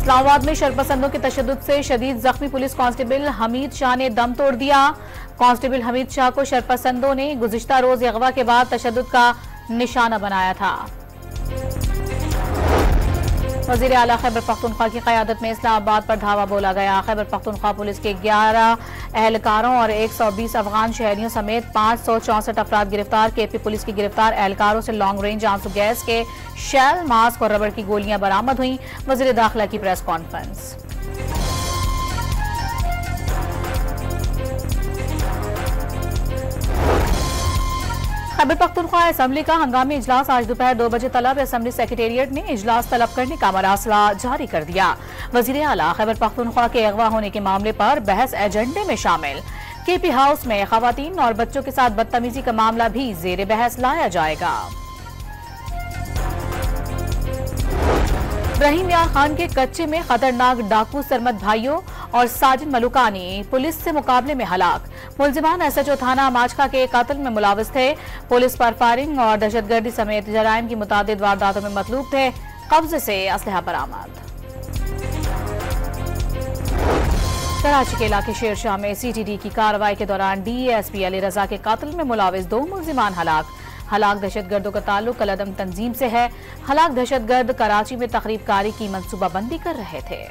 इस्लामाबाद में शरपसंदों के तशद्दुद से शदीद जख्मी पुलिस कांस्टेबल हमीद शाह ने दम तोड़ दिया। कांस्टेबल हमीद शाह को शरपसंदों ने गुज़िश्ता रोज अगवा के बाद तशद्दुद का निशाना बनाया था। वज़ीर आला खैबर पख्तूनख्वा की क़यादत में इस्लामाबाद पर धावा बोला गया। खैबर पख्तूनख्वा पुलिस के 11 एहलकारों और 120 अफगान शहरियों समेत 564 अफराद गिरफ्तार। केपी पुलिस की गिरफ्तार एहलकारों से लॉन्ग रेंज आंसू गैस के शेल, मास्क और रबड़ की गोलियां बरामद हुई। वज़ीर दाखिला की press conference. Khyber Pakhtunkhwa assembly का हंगामी इजलास आज दोपहर 2 बजे तलब। असेंबली सेक्रेटेरिएट ने इजलास तलब करने का मरासला जारी कर दिया। वज़ीर आला खैबर पख्तूनख्वा के अगवा होने के मामले पर बहस एजेंडे में शामिल। केपी हाउस में खवातीन और बच्चों के साथ बदतमीजी का मामला भी जेर बहस लाया जाएगा। इब्राहिम यार खान के कच्चे में खतरनाक डाकू सरमद भाइयों और साजिद मलुकानी पुलिस से मुकाबले में हलाक। मुलजिमान SHO थाना माचका के कत्ल में मुलाविस थे। पुलिस पर फायरिंग और दहशतगर्दी समेत जराइम की मुतादिद वारदातों में मतलूब थे। कब्जे से असलहा बरामद। कराची के इलाके शेरशाह में CTD की कार्रवाई के दौरान DSP अली रजा के कत्ल में मुलाविस 2 मुलजिमान हलाक दहशतगर्दों का ताल्लुक कलदम तंजीम से है। हलाक दहशतगर्द कराची में तखरीबकारी की मंसूबाबंदी कर रहे थे।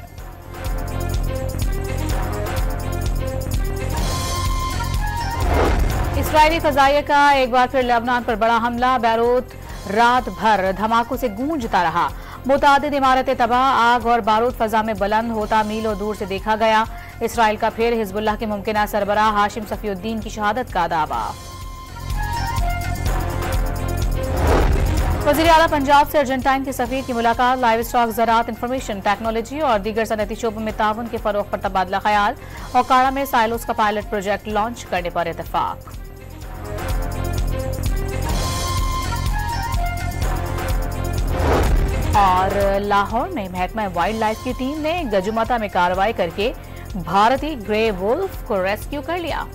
इस्राईली फजाइया का एक बार फिर लेबनान पर बड़ा हमला। बैरूत रात भर धमाकों से गूंजता रहा। मुतादिद इमारतें तबाह, आग और बारूद फजा में बुलंद होता मीलों दूर से देखा गया। इसराइल का फिर हिजबुल्लाह के मुमकिना सरबराह हाशिम सफीउद्दीन की शहादत का दावा। वज़ीर आला पंजाब से अर्जेंटाइन के सफीर की मुलाकात। लाइव स्टॉक, ज़राअत, इंफॉर्मेशन टेक्नोलॉजी और दीगर सनती शोबों में ताउन के फरोग पर तबादला ख्याल। ओकाड़ा में साइलोस का पायलट प्रोजेक्ट लॉन्च करने पर इत्तेफाक। और लाहौर में महकमा वाइल्ड लाइफ की टीम ने गजुमाता में कार्रवाई करके भारतीय ग्रे वुल्फ को रेस्क्यू कर लिया।